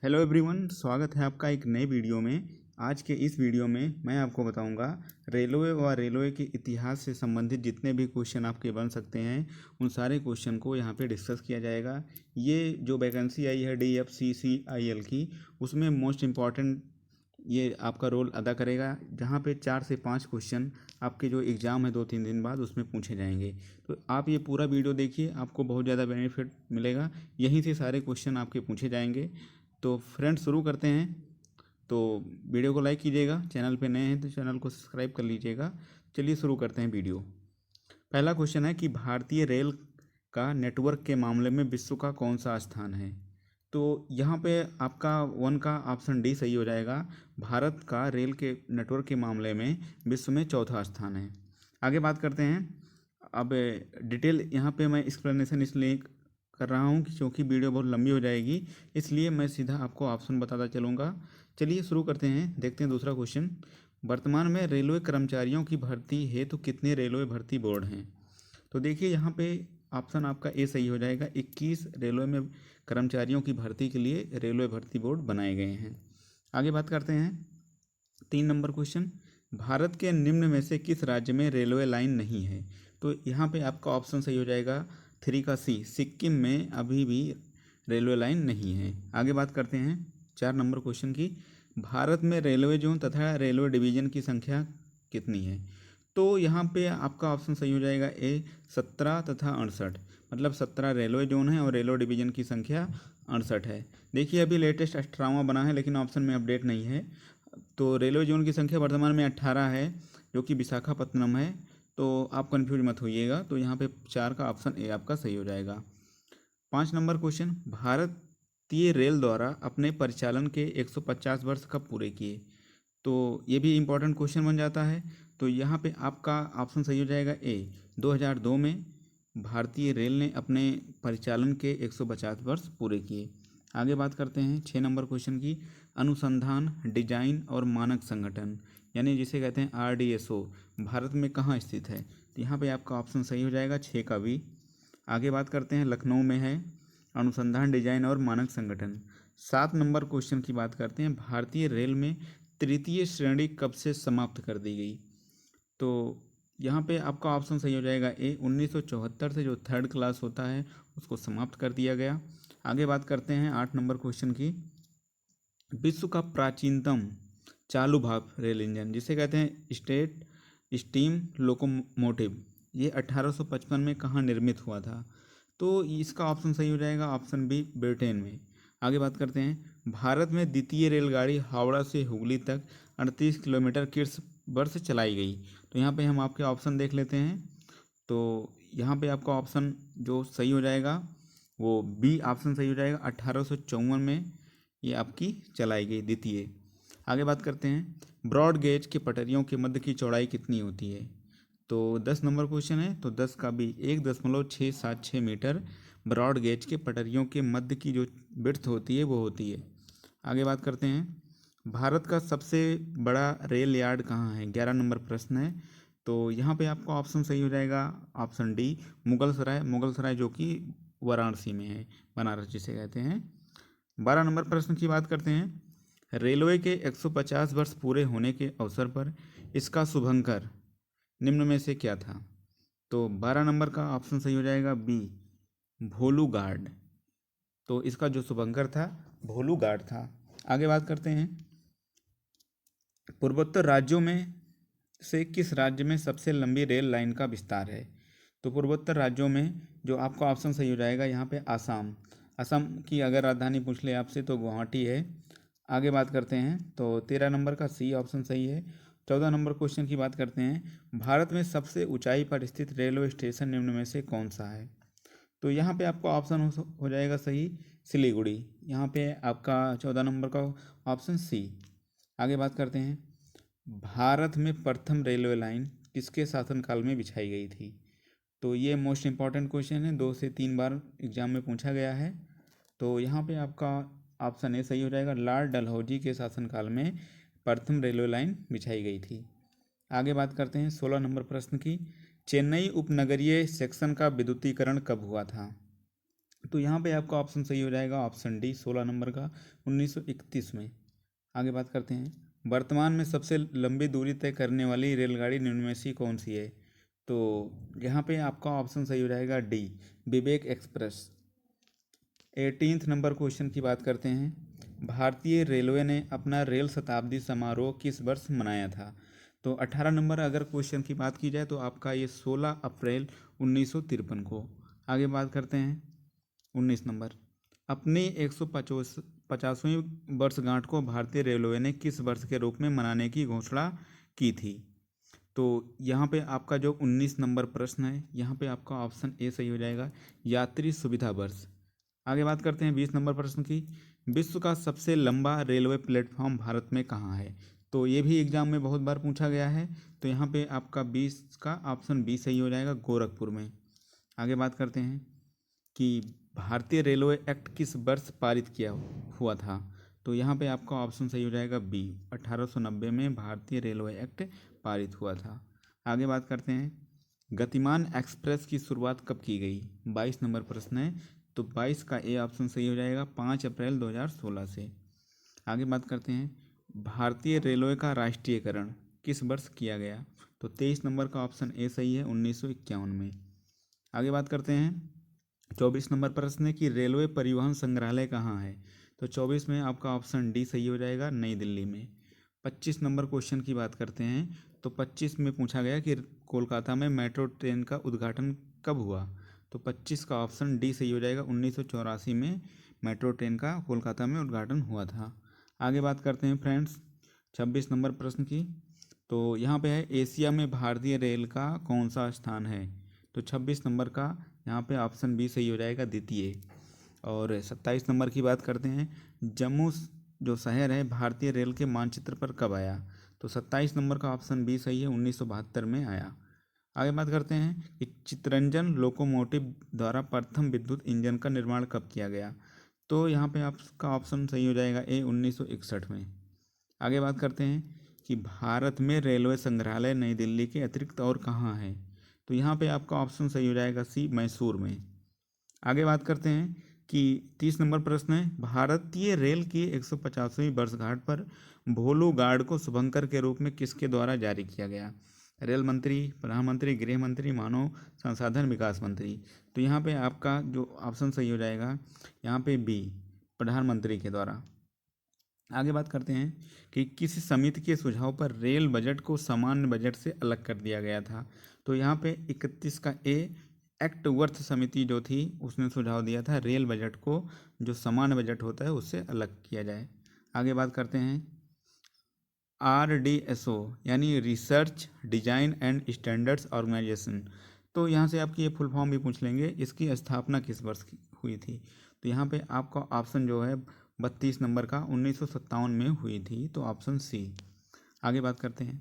Hello everyone, स्वागत है आपका एक नए वीडियो में। आज के इस वीडियो में मैं आपको बताऊंगा रेलवे व रेलवे के इतिहास से संबंधित जितने भी क्वेश्चन आपके बन सकते हैं उन सारे क्वेश्चन को यहाँ पे डिस्कस किया जाएगा। ये जो वैकेंसी आई है DFCCIL की, उसमें मोस्ट इम्पॉर्टेंट ये आपका रोल अदा करेगा, जहाँ पे 4 से 5 क्वेश्चन आपके जो एग्ज़ाम है 2-3 दिन बाद उसमें पूछे जाएंगे। तो आप ये पूरा वीडियो देखिए, आपको बहुत ज़्यादा बेनिफिट मिलेगा। यहीं से सारे क्वेश्चन आपके पूछे जाएंगे। तो फ्रेंड्स, शुरू करते हैं। तो वीडियो को लाइक कीजिएगा, चैनल पे नए हैं तो चैनल को सब्सक्राइब कर लीजिएगा। चलिए शुरू करते हैं वीडियो। पहला क्वेश्चन है कि भारतीय रेल का नेटवर्क के मामले में विश्व का कौन सा स्थान है। तो यहाँ पे आपका वन का ऑप्शन डी सही हो जाएगा। भारत का रेल के नेटवर्क के मामले में विश्व में चौथा स्थान है। आगे बात करते हैं। अब डिटेल यहाँ पे मैं एक्सप्लेनेशन इसलिए कर रहा हूँ क्योंकि वीडियो बहुत लंबी हो जाएगी, इसलिए मैं सीधा आपको ऑप्शन बताता चलूँगा। चलिए शुरू करते हैं, देखते हैं दूसरा क्वेश्चन। वर्तमान में रेलवे कर्मचारियों की भर्ती हेतु कितने रेलवे भर्ती बोर्ड हैं। तो देखिए यहाँ पे ऑप्शन आपका ए सही हो जाएगा। 21 रेलवे में कर्मचारियों की भर्ती के लिए रेलवे भर्ती बोर्ड बनाए गए हैं। आगे बात करते हैं। 3 नंबर क्वेश्चन, भारत के निम्न में से किस राज्य में रेलवे लाइन नहीं है। तो यहाँ पे आपका ऑप्शन सही हो जाएगा 3 का सी, सिक्किम में अभी भी रेलवे लाइन नहीं है। आगे बात करते हैं 4 नंबर क्वेश्चन की, भारत में रेलवे जोन तथा रेलवे डिवीज़न की संख्या कितनी है। तो यहाँ पे आपका ऑप्शन सही हो जाएगा ए, 17 तथा 68। मतलब 17 रेलवे जोन है और रेलवे डिवीज़न की संख्या 68 है। देखिए अभी लेटेस्ट 18वां बना है, लेकिन ऑप्शन में अपडेट नहीं है। तो रेलवे जोन की संख्या वर्तमान में 18 है, जो कि विशाखापत्तनम है। तो आप कन्फ्यूज मत होइएगा। तो यहाँ पे 4 का ऑप्शन ए आपका सही हो जाएगा। 5 नंबर क्वेश्चन, भारतीय रेल द्वारा अपने परिचालन के 150 वर्ष कब पूरे किए। तो ये भी इम्पोर्टेंट क्वेश्चन बन जाता है। तो यहाँ पे आपका ऑप्शन सही हो जाएगा ए, 2002 में भारतीय रेल ने अपने परिचालन के 150 वर्ष पूरे किए। आगे बात करते हैं 6 नंबर क्वेश्चन की, अनुसंधान डिजाइन और मानक संगठन यानी जिसे कहते हैं RDSO भारत में कहाँ स्थित है। तो यहाँ पे आपका ऑप्शन सही हो जाएगा 6 का भी। आगे बात करते हैं, लखनऊ में है अनुसंधान डिजाइन और मानक संगठन। 7 नंबर क्वेश्चन की बात करते हैं, भारतीय रेल में तृतीय श्रेणी कब से समाप्त कर दी गई। तो यहाँ पे आपका ऑप्शन सही हो जाएगा ए, 1974 से जो 3rd क्लास होता है उसको समाप्त कर दिया गया। आगे बात करते हैं 8 नंबर क्वेश्चन की, विश्व का प्राचीनतम चालू भाप रेल इंजन जिसे कहते हैं स्टेट स्टीम लोकोमोटिव, ये 1855 में कहाँ निर्मित हुआ था। तो इसका ऑप्शन सही हो जाएगा ऑप्शन बी, ब्रिटेन में। आगे बात करते हैं, भारत में द्वितीय रेलगाड़ी हावड़ा से हुगली तक 38 किलोमीटर किस वर्ष चलाई गई। तो यहाँ पे हम आपके ऑप्शन देख लेते हैं। तो यहाँ पे आपका ऑप्शन जो सही हो जाएगा वो बी ऑप्शन सही हो जाएगा, 1854 में ये आपकी चलाई गई द्वितीय। आगे बात करते हैं, ब्रॉड गेज के पटरियों के मध्य की चौड़ाई कितनी होती है। तो 10 नंबर क्वेश्चन है, तो 10 का भी 1.676 मीटर ब्रॉड गेज के पटरियों के मध्य की जो विड्थ होती है वो होती है। आगे बात करते हैं, भारत का सबसे बड़ा रेल यार्ड कहाँ है, 11 नंबर प्रश्न है। तो यहाँ पे आपका ऑप्शन सही हो जाएगा ऑप्शन डी, मुगलसराय जो कि वाराणसी में है, बनारस जिसे कहते हैं। 12 नंबर प्रश्न की बात करते हैं, रेलवे के 150 वर्ष पूरे होने के अवसर पर इसका शुभंकर निम्न में से क्या था। तो 12 नंबर का ऑप्शन सही हो जाएगा बी, भोलू गार्ड। तो इसका जो शुभंकर था भोलू गार्ड था। आगे बात करते हैं, पूर्वोत्तर राज्यों में से किस राज्य में सबसे लंबी रेल लाइन का विस्तार है। तो पूर्वोत्तर राज्यों में जो आपका ऑप्शन सही हो जाएगा यहाँ पे आसाम। असम की अगर राजधानी पूछ ले आपसे तो गुवाहाटी है। आगे बात करते हैं, तो 13 नंबर का सी ऑप्शन सही है। 14 नंबर क्वेश्चन की बात करते हैं, भारत में सबसे ऊंचाई पर स्थित रेलवे स्टेशन निम्न में से कौन सा है। तो यहाँ पे आपका ऑप्शन हो जाएगा सही, सिलीगुड़ी। यहाँ पे आपका 14 नंबर का ऑप्शन सी। आगे बात करते हैं, भारत में प्रथम रेलवे लाइन किसके शासनकाल में बिछाई गई थी। तो ये मोस्ट इम्पॉर्टेंट क्वेश्चन है, 2 से 3 बार एग्जाम में पूछा गया है। तो यहाँ पे आपका ऑप्शन ए सही हो जाएगा, लॉर्ड डलहौजी के शासनकाल में प्रथम रेलवे लाइन बिछाई गई थी। आगे बात करते हैं 16 नंबर प्रश्न की, चेन्नई उपनगरीय सेक्शन का विद्युतीकरण कब हुआ था। तो यहाँ पे आपका ऑप्शन सही हो जाएगा ऑप्शन डी 16 नंबर का 1931 में। आगे बात करते हैं, वर्तमान में सबसे लंबी दूरी तय करने वाली रेलगाड़ी निम्न में से कौन सी है? तो यहाँ पे आपका ऑप्शन सही हो जाएगा डी विवेक एक्सप्रेस। 18 नंबर क्वेश्चन की बात करते हैं, भारतीय रेलवे ने अपना रेल शताब्दी समारोह किस वर्ष मनाया था? तो 18 नंबर अगर क्वेश्चन की बात की जाए तो आपका ये 16 अप्रैल 1953 को। आगे बात करते हैं 19 नंबर, अपनी 150वीं वर्षगांठ को भारतीय रेलवे ने किस वर्ष के रूप में मनाने की घोषणा की थी? तो यहाँ पे आपका जो 19 नंबर प्रश्न है, यहाँ पे आपका ऑप्शन ए सही हो जाएगा, यात्री सुविधा वर्ष। आगे बात करते हैं 20 नंबर प्रश्न की, विश्व का सबसे लंबा रेलवे प्लेटफॉर्म भारत में कहाँ है? तो ये भी एग्जाम में बहुत बार पूछा गया है, तो यहाँ पे आपका 20 का ऑप्शन बी सही हो जाएगा, गोरखपुर में। आगे बात करते हैं कि भारतीय रेलवे एक्ट किस वर्ष पारित किया हुआ था? तो यहाँ पे आपका ऑप्शन सही हो जाएगा बी, 1890 में भारतीय रेलवे एक्ट पारित हुआ था। आगे बात करते हैं, गतिमान एक्सप्रेस की शुरुआत कब की गई? 22 नंबर प्रश्न है, तो 22 का ए ऑप्शन सही हो जाएगा, 5 अप्रैल 2016 से। आगे बात करते हैं, भारतीय रेलवे का राष्ट्रीयकरण किस वर्ष किया गया? तो 23 नंबर का ऑप्शन ए सही है, 1951 में। आगे बात करते हैं 24 नंबर प्रश्न है कि रेलवे परिवहन संग्रहालय कहाँ है? तो 24 में आपका ऑप्शन डी सही हो जाएगा, नई दिल्ली में। 25 नंबर क्वेश्चन की बात करते हैं, तो 25 में पूछा गया कि कोलकाता में मेट्रो ट्रेन का उद्घाटन कब हुआ? तो 25 का ऑप्शन डी सही हो जाएगा, 1984 में मेट्रो ट्रेन का कोलकाता में उद्घाटन हुआ था। आगे बात करते हैं फ्रेंड्स 26 नंबर प्रश्न की, तो यहाँ पे है एशिया में भारतीय रेल का कौन सा स्थान है? तो 26 नंबर का यहाँ पे ऑप्शन बी सही हो जाएगा, द्वितीय। और 27 नंबर की बात करते हैं, जम्मू जो शहर है भारतीय रेल के मानचित्र पर कब आया? तो 27 नंबर का ऑप्शन बी सही है, 1972 में आया। आगे बात करते हैं कि चितरंजन लोकोमोटिव द्वारा प्रथम विद्युत इंजन का निर्माण कब किया गया? तो यहाँ पे आपका ऑप्शन सही हो जाएगा ए, 1961 में। आगे बात करते हैं कि भारत में रेलवे संग्रहालय नई दिल्ली के अतिरिक्त और कहाँ है? तो यहाँ पे आपका ऑप्शन सही हो जाएगा सी, मैसूर में। आगे बात करते हैं कि 30 नंबर प्रश्न है, भारतीय रेल की 150वीं वर्षगांठ पर भोलू गार्ड को शुभंकर के रूप में किसके द्वारा जारी किया गया? रेल मंत्री, प्रधानमंत्री, गृह मंत्री, मानव संसाधन विकास मंत्री। तो यहाँ पे आपका जो ऑप्शन सही हो जाएगा यहाँ पे बी, प्रधानमंत्री के द्वारा। आगे बात करते हैं कि किसी समिति के सुझाव पर रेल बजट को सामान्य बजट से अलग कर दिया गया था? तो यहाँ पे 31 का ए, एक्ट वर्थ समिति जो थी उसने सुझाव दिया था रेल बजट को जो सामान्य बजट होता है उससे अलग किया जाए। आगे बात करते हैं RDSO यानी research design and standards organisation. तो यहाँ से आपकी ये फुल फॉर्म भी पूछ लेंगे, इसकी स्थापना किस वर्ष की हुई थी? तो यहाँ पे आपका ऑप्शन जो है 32 नंबर का 1957 में हुई थी, तो ऑप्शन सी। आगे बात करते हैं,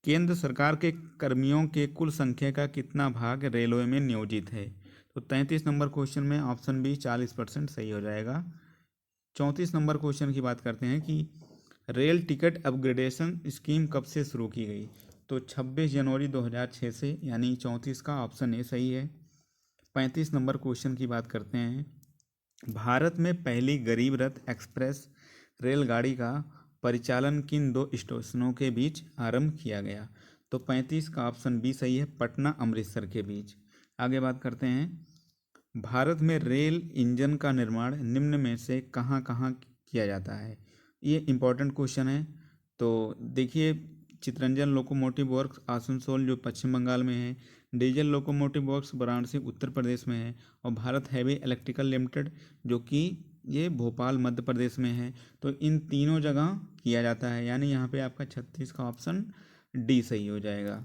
केंद्र सरकार के कर्मियों के कुल संख्या का कितना भाग रेलवे में नियोजित है? तो 33 नंबर क्वेश्चन में ऑप्शन बी 40% सही हो जाएगा। 34 नंबर क्वेश्चन की बात करते हैं कि रेल टिकट अपग्रेडेशन स्कीम कब से शुरू की गई? तो 26 जनवरी 2006 से, यानी 34 का ऑप्शन ए सही है। 35 नंबर क्वेश्चन की बात करते हैं, भारत में पहली गरीब रथ एक्सप्रेस रेलगाड़ी का परिचालन किन दो स्टेशनों के बीच आरंभ किया गया? तो 35 का ऑप्शन बी सही है, पटना अमृतसर के बीच। आगे बात करते हैं, भारत में रेल इंजन का निर्माण निम्न में से कहाँ कहाँ किया जाता है? ये इम्पोर्टेंट क्वेश्चन है। तो देखिए, चितरंजन लोकोमोटिव वर्क्स आसनसोल जो पश्चिम बंगाल में है, diesel locomotive works Varanasi Uttar Pradesh में है, और भारत हैवी इलेक्ट्रिकल लिमिटेड जो कि ये भोपाल मध्य प्रदेश में है। तो इन तीनों जगह किया जाता है, यानी यहाँ पे आपका 36 का ऑप्शन डी सही हो जाएगा।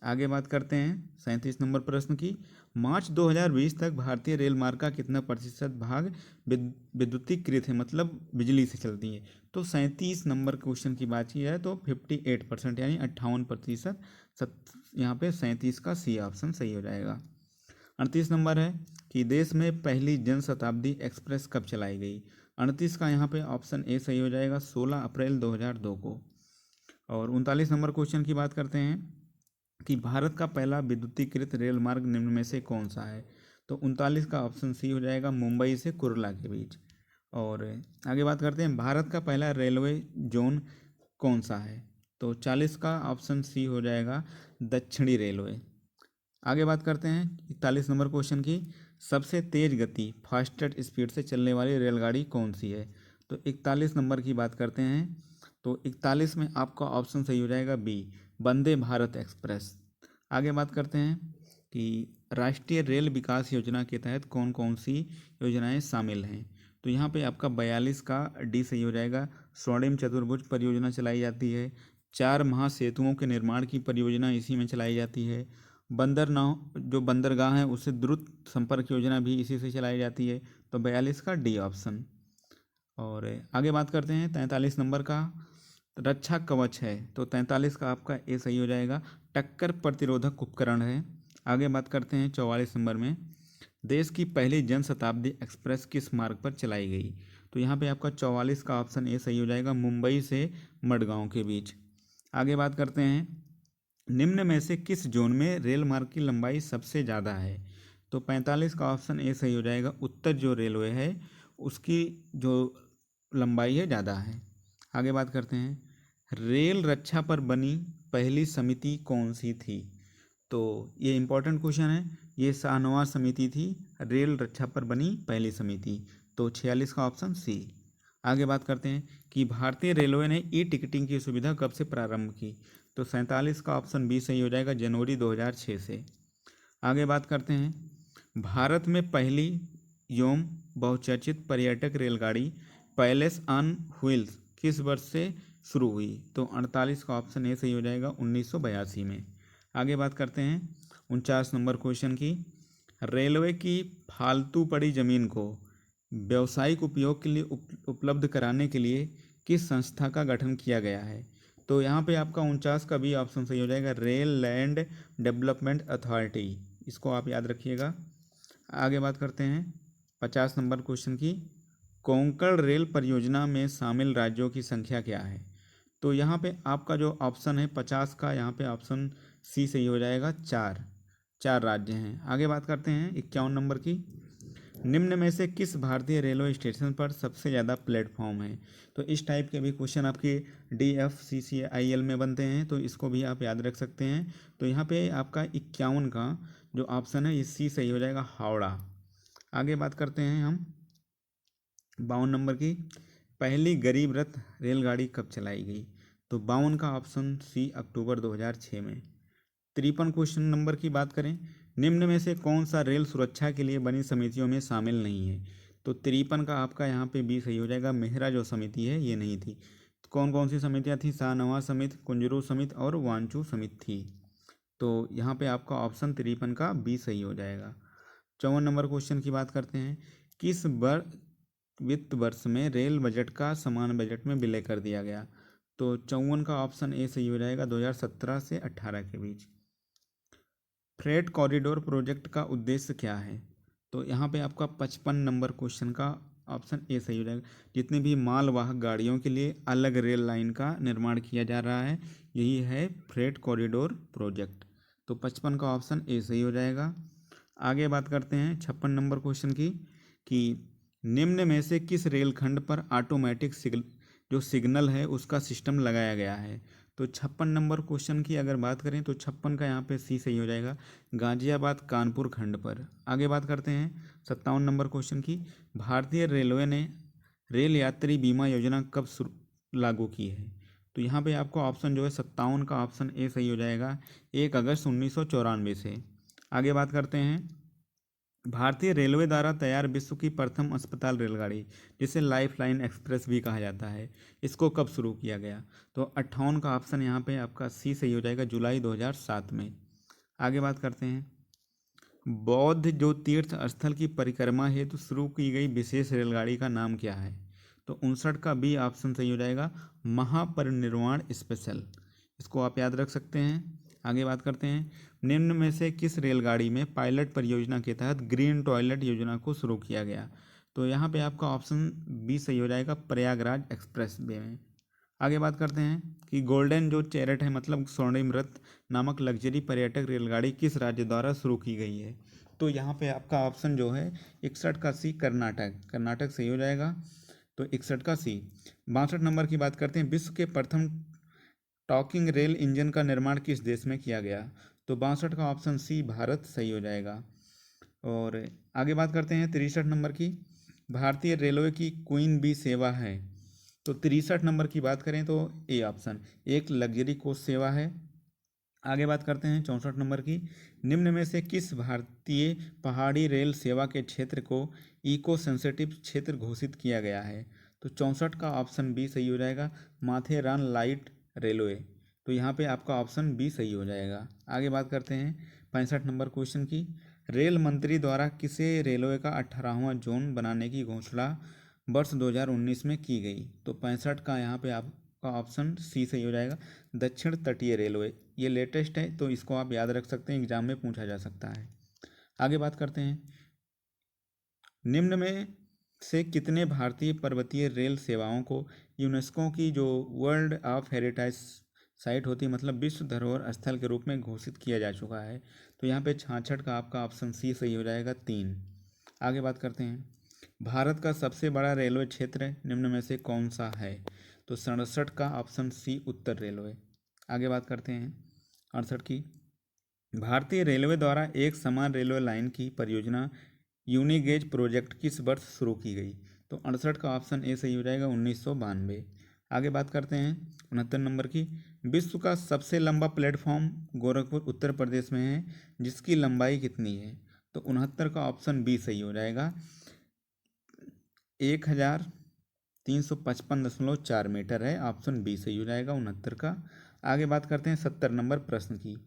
आगे बात करते हैं 37 नंबर प्रश्न की, मार्च 2020 तक भारतीय रेल मार्ग का कितना प्रतिशत भाग विद्युतीकृत है, मतलब बिजली से चलती है? तो 37 नंबर क्वेश्चन की बात की जाए तो 58% यानी 58%। यहाँ पे 37 का सी ऑप्शन सही हो जाएगा। 38 नंबर है कि देश में पहली जन शताब्दी एक्सप्रेस कब चलाई गई? 38 का यहाँ पे ऑप्शन ए सही हो जाएगा, 16 अप्रैल 2002 को। और 39 नंबर क्वेश्चन की बात करते हैं कि भारत का पहला विद्युतीकृत रेल मार्ग निम्न में से कौन सा है? तो 39 का ऑप्शन सी हो जाएगा, मुंबई से कुर्ला के बीच। और आगे बात करते हैं, भारत का पहला रेलवे जोन कौन सा है? तो 40 का ऑप्शन सी हो जाएगा, दक्षिणी रेलवे। आगे बात करते हैं 41 नंबर क्वेश्चन की, सबसे तेज गति फास्टेस्ट स्पीड से चलने वाली रेलगाड़ी कौन सी है? तो 41 नंबर की बात करते हैं, तो 41 में आपका ऑप्शन सही हो जाएगा बी, वंदे भारत एक्सप्रेस। आगे बात करते हैं कि राष्ट्रीय रेल विकास योजना के तहत कौन कौन सी योजनाएं शामिल हैं? तो यहाँ पे आपका 42 का डी सही हो जाएगा, स्वर्णिम चतुर्भुज परियोजना चलाई जाती है। 4 महासेतुओं के निर्माण की परियोजना इसी में चलाई जाती है। बंदरगाह जो बंदरगाह है उससे द्रुत संपर्क योजना भी इसी से चलाई जाती है। तो 42 का डी ऑप्शन। और आगे बात करते हैं 43 नंबर का, रक्षा कवच है, तो 43 का आपका ए सही हो जाएगा, टक्कर प्रतिरोधक उपकरण है। आगे बात करते हैं 44 नंबर में, देश की पहली जन शताब्दी एक्सप्रेस किस मार्ग पर चलाई गई? तो यहाँ पे आपका 44 का ऑप्शन ए सही हो जाएगा, मुंबई से मडगांव के बीच। आगे बात करते हैं, निम्न में से किस जोन में रेल मार्ग की लंबाई सबसे ज़्यादा है? तो 45 का ऑप्शन ए सही हो जाएगा, उत्तर जो रेलवे है उसकी जो लंबाई है ज़्यादा है। आगे बात करते हैं, रेल रक्षा पर बनी पहली समिति कौन सी थी? तो ये इम्पोर्टेंट क्वेश्चन है, ये शाहनवाज समिति थी, रेल रक्षा पर बनी पहली समिति। तो 46 का ऑप्शन सी। आगे बात करते हैं कि भारतीय रेलवे ने ई टिकटिंग की सुविधा कब से प्रारंभ की? तो 47 का ऑप्शन बी सही हो जाएगा, जनवरी 2006 से। आगे बात करते हैं, भारत में पहली एवं बहुचर्चित पर्यटक रेलगाड़ी पैलेस ऑन व्हील्स किस वर्ष से शुरू हुई? तो 48 का ऑप्शन ए सही हो जाएगा, 1982 में। आगे बात करते हैं 49 नंबर क्वेश्चन की, रेलवे की फालतू पड़ी ज़मीन को व्यावसायिक उपयोग के लिए उपलब्ध कराने के लिए किस संस्था का गठन किया गया है? तो यहाँ पे आपका 49 का भी ऑप्शन सही हो जाएगा, रेल लैंड डेवलपमेंट अथॉरिटी, इसको आप याद रखिएगा। आगे बात करते हैं 50 नंबर क्वेश्चन की, कोंकण रेल परियोजना में शामिल राज्यों की संख्या क्या है? तो यहाँ पे आपका जो ऑप्शन है 50 का, यहाँ पे ऑप्शन सी सही हो जाएगा, चार राज्य हैं। आगे बात करते हैं 51 नंबर की, निम्न में से किस भारतीय रेलवे स्टेशन पर सबसे ज़्यादा प्लेटफॉर्म है? तो इस टाइप के भी क्वेश्चन आपके DFCCIL में बनते हैं, तो इसको भी आप याद रख सकते हैं। तो यहाँ पे आपका 51 का जो ऑप्शन है ये सी सही हो जाएगा, हावड़ा। आगे बात करते हैं हम 52 नंबर की, पहली गरीब रथ रेलगाड़ी कब चलाई गई? तो 52 का ऑप्शन सी, अक्टूबर 2006 में। 53 क्वेश्चन नंबर की बात करें, निम्न में से कौन सा रेल सुरक्षा के लिए बनी समितियों में शामिल नहीं है? तो 53 का आपका यहाँ पे बी सही हो जाएगा, मेहरा जो समिति है ये नहीं थी। तो कौन कौन सी समितियाँ थी? शाहनवाज समिति, कुंजरू समिति और वांचू समिति थी। तो यहाँ पे आपका ऑप्शन 53 का बी सही हो जाएगा। 54 नंबर क्वेश्चन की बात करते हैं, किस वित्त वर्ष में रेल बजट का समान बजट में विलय कर दिया गया? तो 54 का ऑप्शन ए सही हो जाएगा, 2017 से 18 के बीच। फ्रेट कॉरिडोर प्रोजेक्ट का उद्देश्य क्या है? तो यहाँ पे आपका 55 नंबर क्वेश्चन का ऑप्शन ए सही हो जाएगा, जितने भी मालवाहक गाड़ियों के लिए अलग रेल लाइन का निर्माण किया जा रहा है, यही है फ्रेट कॉरिडोर प्रोजेक्ट। तो 55 का ऑप्शन ए सही हो जाएगा। आगे बात करते हैं 56 नंबर क्वेश्चन की, कि निम्न में से किस रेलखंड पर ऑटोमेटिक जो सिग्नल है उसका सिस्टम लगाया गया है? तो 56 नंबर क्वेश्चन की अगर बात करें तो 56 का यहाँ पे सी सही हो जाएगा, गाजियाबाद कानपुर खंड पर। आगे बात करते हैं 57 नंबर क्वेश्चन की, भारतीय रेलवे ने रेल यात्री बीमा योजना कब लागू की है? तो यहाँ पे आपको ऑप्शन जो है 57 का ऑप्शन ए सही हो जाएगा, 1 अगस्त 1994 से। आगे बात करते हैं, भारतीय रेलवे द्वारा तैयार विश्व की प्रथम अस्पताल रेलगाड़ी, जिसे लाइफ लाइन एक्सप्रेस भी कहा जाता है, इसको कब शुरू किया गया? तो 58 का ऑप्शन यहाँ पे आपका सी सही हो जाएगा, जुलाई 2007 में। आगे बात करते हैं, बौद्ध जो तीर्थ स्थल की परिक्रमा हेतु शुरू की गई विशेष रेलगाड़ी का नाम क्या है? तो 59 का बी ऑप्शन सही हो जाएगा, महापरिनिर्वाण स्पेशल, इसको आप याद रख सकते हैं। आगे बात करते हैं, निम्न में से किस रेलगाड़ी में पायलट परियोजना के तहत ग्रीन टॉयलेट योजना को शुरू किया गया? तो यहाँ पे आपका ऑप्शन बी सही हो जाएगा, प्रयागराज एक्सप्रेस वे में। आगे बात करते हैं कि गोल्डन जो चैरेट है, मतलब स्वर्णिम रथ नामक लग्जरी पर्यटक रेलगाड़ी किस राज्य द्वारा शुरू की गई है? तो यहाँ पे आपका ऑप्शन जो है 61 का सी कर्नाटक सही हो जाएगा। तो 61 का सी। 62 नंबर की बात करते हैं, विश्व के प्रथम टॉकिंग रेल इंजन का निर्माण किस देश में किया गया? तो 62 का ऑप्शन सी भारत सही हो जाएगा। और आगे बात करते हैं 63 नंबर की, भारतीय रेलवे की क्वीन बी सेवा है। तो 63 नंबर की बात करें तो ए ऑप्शन एक लग्जरी कोच सेवा है। आगे बात करते हैं 64 नंबर की, निम्न में से किस भारतीय पहाड़ी रेल सेवा के क्षेत्र को इको सेंसिटिव क्षेत्र घोषित किया गया है? तो 64 का ऑप्शन बी सही हो जाएगा, माथेरान लाइट रेलवे। तो यहाँ पे आपका ऑप्शन बी सही हो जाएगा। आगे बात करते हैं 65 नंबर क्वेश्चन की, रेल मंत्री द्वारा किसे रेलवे का 18वां जोन बनाने की घोषणा वर्ष 2019 में की गई? तो 65 का यहाँ पे आपका ऑप्शन सी सही हो जाएगा, दक्षिण तटीय रेलवे। ये लेटेस्ट है तो इसको आप याद रख सकते हैं, एग्जाम में पूछा जा सकता है। आगे बात करते हैं, निम्न में से कितने भारतीय पर्वतीय रेल सेवाओं को यूनेस्को की जो वर्ल्ड ऑफ हेरिटेज साइट होती है, मतलब विश्व धरोहर स्थल के रूप में घोषित किया जा चुका है? तो यहाँ पे 66 का आपका ऑप्शन सी सही हो जाएगा, 3। आगे बात करते हैं, भारत का सबसे बड़ा रेलवे क्षेत्र निम्न में से कौन सा है? तो 67 का ऑप्शन सी उत्तर रेलवे। आगे बात करते हैं 68 की, भारतीय रेलवे द्वारा एक समान रेलवे लाइन की परियोजना यूनिगेज प्रोजेक्ट किस वर्ष शुरू की गई? तो 68 का ऑप्शन ए सही हो जाएगा, 1992। आगे बात करते हैं 69 नंबर की, विश्व का सबसे लंबा प्लेटफॉर्म गोरखपुर उत्तर प्रदेश में है, जिसकी लंबाई कितनी है? तो 69 का ऑप्शन बी सही हो जाएगा, 1355.4 मीटर है। ऑप्शन बी सही हो जाएगा 69 का। आगे बात करते हैं 70 नंबर प्रश्न की।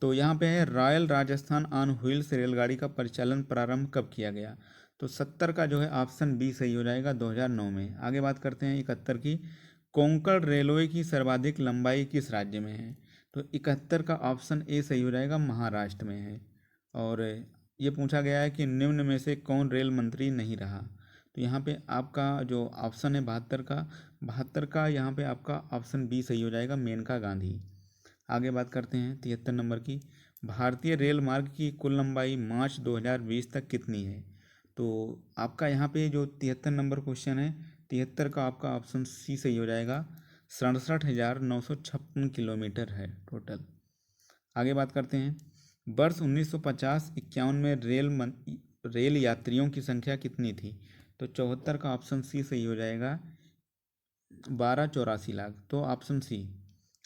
तो यहाँ पे है, रॉयल राजस्थान ऑन व्हील्स रेलगाड़ी का परिचालन प्रारंभ कब किया गया? तो 70 का जो है ऑप्शन बी सही हो जाएगा, 2009 में। आगे बात करते हैं 71 की, कोंकण रेलवे की सर्वाधिक लंबाई किस राज्य में है? तो 71 का ऑप्शन ए सही हो जाएगा, महाराष्ट्र में है। और ये पूछा गया है कि निम्न में से कौन रेल मंत्री नहीं रहा? तो यहाँ पे आपका जो ऑप्शन है 72 का यहाँ पे आपका ऑप्शन बी सही हो जाएगा, मेनका गांधी। आगे बात करते हैं 73 नंबर की, भारतीय रेल मार्ग की कुल लंबाई मार्च 2020 तक कितनी है? तो आपका यहाँ पे जो 73 नंबर क्वेश्चन है, 73 का आपका ऑप्शन सी सही हो जाएगा, 67,956 किलोमीटर है टोटल। आगे बात करते हैं, वर्ष 1950-51 में रेल यात्रियों की संख्या कितनी थी? तो 74 का ऑप्शन सी सही हो जाएगा, 1284 लाख। तो ऑप्शन सी।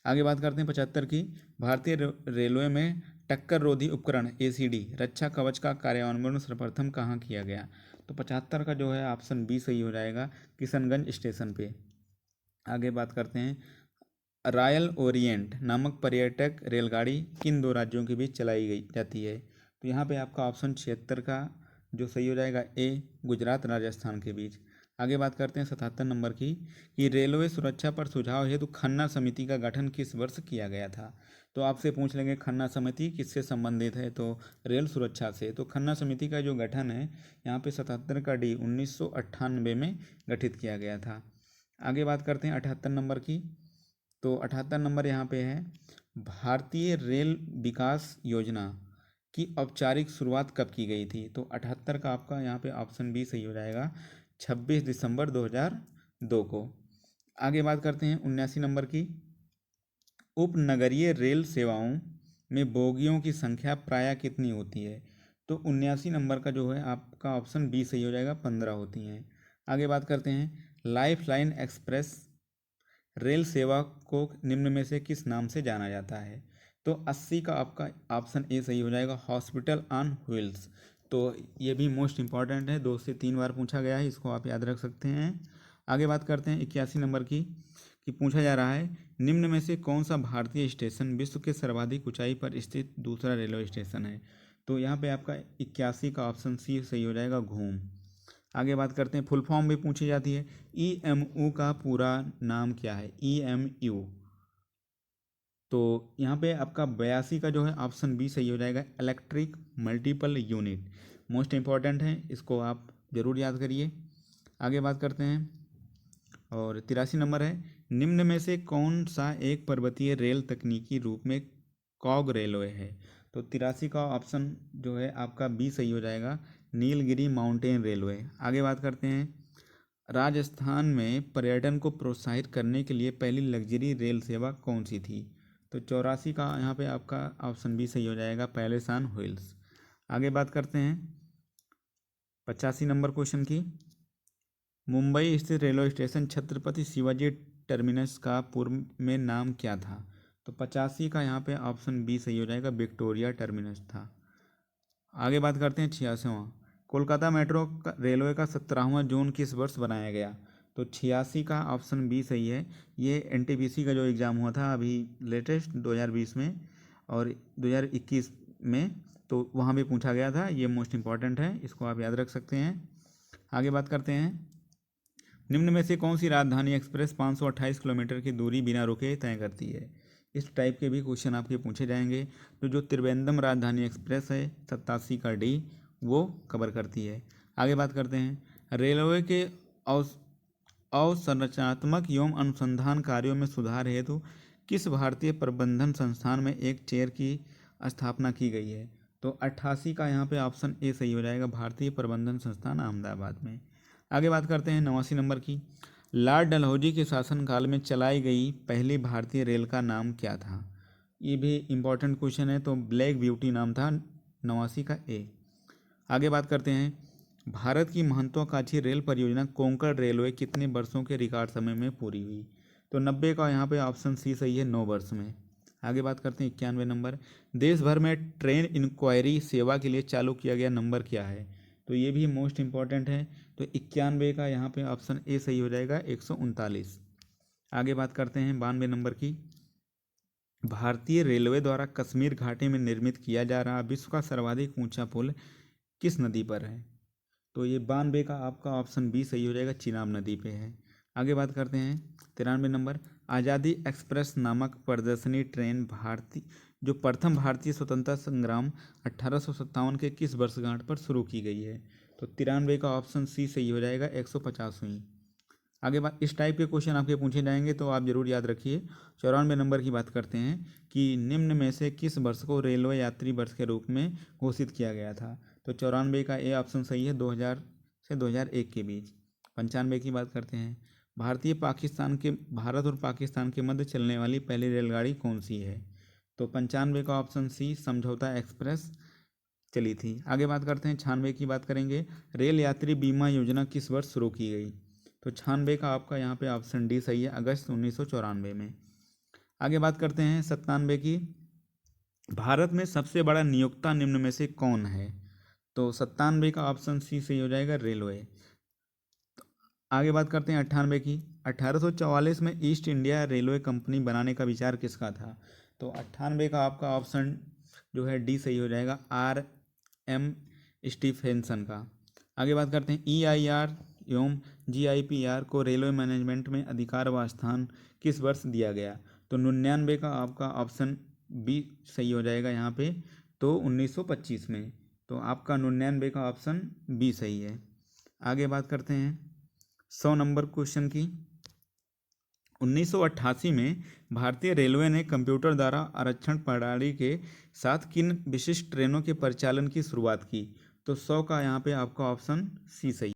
आगे बात करते हैं 75 की, भारतीय रेलवे में टक्कर रोधी उपकरण एसीडी रक्षा कवच का कार्यान्वयन सर्वप्रथम कहाँ किया गया? तो 75 का जो है ऑप्शन बी सही हो जाएगा, किशनगंज स्टेशन पे। आगे बात करते हैं, रॉयल ओरिएंट नामक पर्यटक रेलगाड़ी किन दो राज्यों के बीच चलाई गई जाती है? तो यहाँ पे आपका ऑप्शन 76 का जो सही हो जाएगा, ए, गुजरात राजस्थान के बीच। आगे बात करते हैं 77 नंबर की, कि रेलवे सुरक्षा पर सुझाव हेतु खन्ना समिति का गठन किस वर्ष किया गया था? तो आपसे पूछ लेंगे खन्ना समिति किससे संबंधित है, तो रेल सुरक्षा से। तो खन्ना समिति का जो गठन है यहाँ पे 77 का डी 1998 में गठित किया गया था। आगे बात करते हैं 78 नंबर की। तो 78 नंबर यहाँ पे है, भारतीय रेल विकास योजना की औपचारिक शुरुआत कब की गई थी? तो 78 का आपका यहाँ पे ऑप्शन बी सही हो जाएगा, 26 दिसंबर 2002 को। आगे बात करते हैं 79 नंबर की, उपनगरीय रेल सेवाओं में बोगियों की संख्या प्रायः कितनी होती है? तो 79 नंबर का जो है आपका ऑप्शन बी सही हो जाएगा, 15 होती हैं। आगे बात करते हैं, लाइफ लाइन एक्सप्रेस रेल सेवा को निम्न में से किस नाम से जाना जाता है? तो 80 का आपका ऑप्शन ए सही हो जाएगा, हॉस्पिटल ऑन व्हील्स। तो ये भी मोस्ट इंपॉर्टेंट है, 2 से 3 बार पूछा गया है, इसको आप याद रख सकते हैं। आगे बात करते हैं 81 नंबर की, कि पूछा जा रहा है, निम्न में से कौन सा भारतीय स्टेशन विश्व के सर्वाधिक ऊंचाई पर स्थित दूसरा रेलवे स्टेशन है? तो यहाँ पे आपका 81 का ऑप्शन सी सही हो जाएगा, घूम। आगे बात करते हैं, फुल फॉर्म भी पूछी जाती है, ईएमयू का पूरा नाम क्या है? ईएमयू। तो यहाँ पे आपका 82 का जो है ऑप्शन बी सही हो जाएगा, electric multiple unit. Most important है, इसको आप ज़रूर याद करिए। आगे बात करते हैं, और 83 नंबर है, निम्न में से कौन सा एक पर्वतीय रेल तकनीकी रूप में कॉग रेलवे है? तो 83 का ऑप्शन जो है आपका बी सही हो जाएगा, नीलगिरी माउंटेन रेलवे। आगे बात करते हैं, राजस्थान में पर्यटन को प्रोत्साहित करने के लिए पहली लग्जरी रेल सेवा कौन सी थी? तो 84 का यहाँ पे आपका ऑप्शन बी सही हो जाएगा, पैलेस ऑन व्हील्स। आगे बात करते हैं 85 नंबर क्वेश्चन की, मुंबई स्थित railway station Chhatrapati Shivaji terminus का पूर्व में नाम क्या था? तो 85 का यहाँ पे ऑप्शन बी सही हो जाएगा, विक्टोरिया टर्मिनस था। आगे बात करते हैं 86वां, कोलकाता मेट्रो रेलवे का 17वां जोन किस वर्ष बनाया गया? तो 86 का ऑप्शन बी सही है। ये एनटीपीसी का जो एग्ज़ाम हुआ था अभी लेटेस्ट 2020 में और 2021 में, तो वहाँ भी पूछा गया था। ये मोस्ट इंपॉर्टेंट है, इसको आप याद रख सकते हैं। आगे बात करते हैं, निम्न में से कौन सी राजधानी एक्सप्रेस 528 किलोमीटर की दूरी बिना रुके तय करती है? इस टाइप के भी क्वेश्चन आपके पूछे जाएंगे। तो जो त्रिवेंद्रम राजधानी एक्सप्रेस है 87 का डी वो कवर करती है। आगे बात करते हैं, रेलवे के अवसंरचनात्मक एवं अनुसंधान कार्यों में सुधार हेतु किस भारतीय प्रबंधन संस्थान में एक चेयर की स्थापना की गई है? तो 88 का यहाँ पे ऑप्शन ए सही हो जाएगा, भारतीय प्रबंधन संस्थान अहमदाबाद में। आगे बात करते हैं 89 नंबर की, लॉर्ड डलहौजी के शासनकाल में चलाई गई पहली भारतीय रेल का नाम क्या था? ये भी इम्पोर्टेंट क्वेश्चन है, तो ब्लैक ब्यूटी नाम था 89 का ए। आगे बात करते हैं, भारत की महत्वाकांक्षी रेल परियोजना कोंकण रेलवे कितने वर्षों के रिकॉर्ड समय में पूरी हुई? तो 90 का यहाँ पे ऑप्शन सी सही है, 9 वर्ष में। आगे बात करते हैं 91 नंबर, देश भर में ट्रेन इंक्वायरी सेवा के लिए चालू किया गया नंबर क्या है? तो ये भी मोस्ट इंपॉर्टेंट है, तो 91 का यहाँ पे ऑप्शन ए सही हो जाएगा, 139। आगे बात करते हैं 92 नंबर की, भारतीय रेलवे द्वारा कश्मीर घाटी में निर्मित किया जा रहा विश्व का सर्वाधिक ऊंचा पुल किस नदी पर है? तो ये 92 का आपका ऑप्शन बी सही हो जाएगा, चिनाब नदी पे है। आगे बात करते हैं 93 नंबर, आज़ादी एक्सप्रेस नामक प्रदर्शनी ट्रेन जो प्रथम भारतीय स्वतंत्रता संग्राम 1857 के किस वर्षगांठ पर शुरू की गई है? तो 93 का ऑप्शन सी सही हो जाएगा, 150वीं। आगे बात, इस टाइप के क्वेश्चन आपके पूछे जाएंगे तो आप जरूर याद रखिए। 94 नंबर की बात करते हैं कि निम्न में से किस वर्ष को रेलवे यात्री वर्ष के रूप में घोषित किया गया था? तो 94 का ए ऑप्शन सही है, 2000 से 2001 के बीच। 95 की बात करते हैं, भारत और पाकिस्तान के मध्य चलने वाली पहली रेलगाड़ी कौन सी है? तो 95 का ऑप्शन सी समझौता एक्सप्रेस चली थी। आगे बात करते हैं 96 की बात करेंगे, रेल यात्री बीमा योजना किस वर्ष शुरू की गई? तो 96 का आपका यहाँ पे ऑप्शन डी सही है, अगस्त 1994 में। आगे बात करते हैं 97 की, भारत में सबसे बड़ा नियोक्ता निम्न में से कौन है? तो 97 का ऑप्शन सी सही हो जाएगा, रेलवे। आगे बात करते हैं 98 की, 1844 में ईस्ट इंडिया रेलवे कंपनी बनाने का विचार किसका था? तो 98 का आपका ऑप्शन जो है डी सही हो जाएगा, R.M. स्टीफेंसन का। आगे बात करते हैं EIR एवं GIPR को रेलवे मैनेजमेंट में अधिकार व स्थान किस वर्ष दिया गया? तो 99 का आपका ऑप्शन बी सही हो जाएगा यहाँ पे, तो 1925 में। तो आपका 99 का ऑप्शन बी सही है। आगे बात करते हैं 100 नंबर क्वेश्चन की, 1988 में भारतीय रेलवे ने कंप्यूटर द्वारा आरक्षण प्रणाली के साथ किन विशिष्ट ट्रेनों के परिचालन की शुरुआत की? तो 100 का यहाँ पे आपका ऑप्शन सी सही।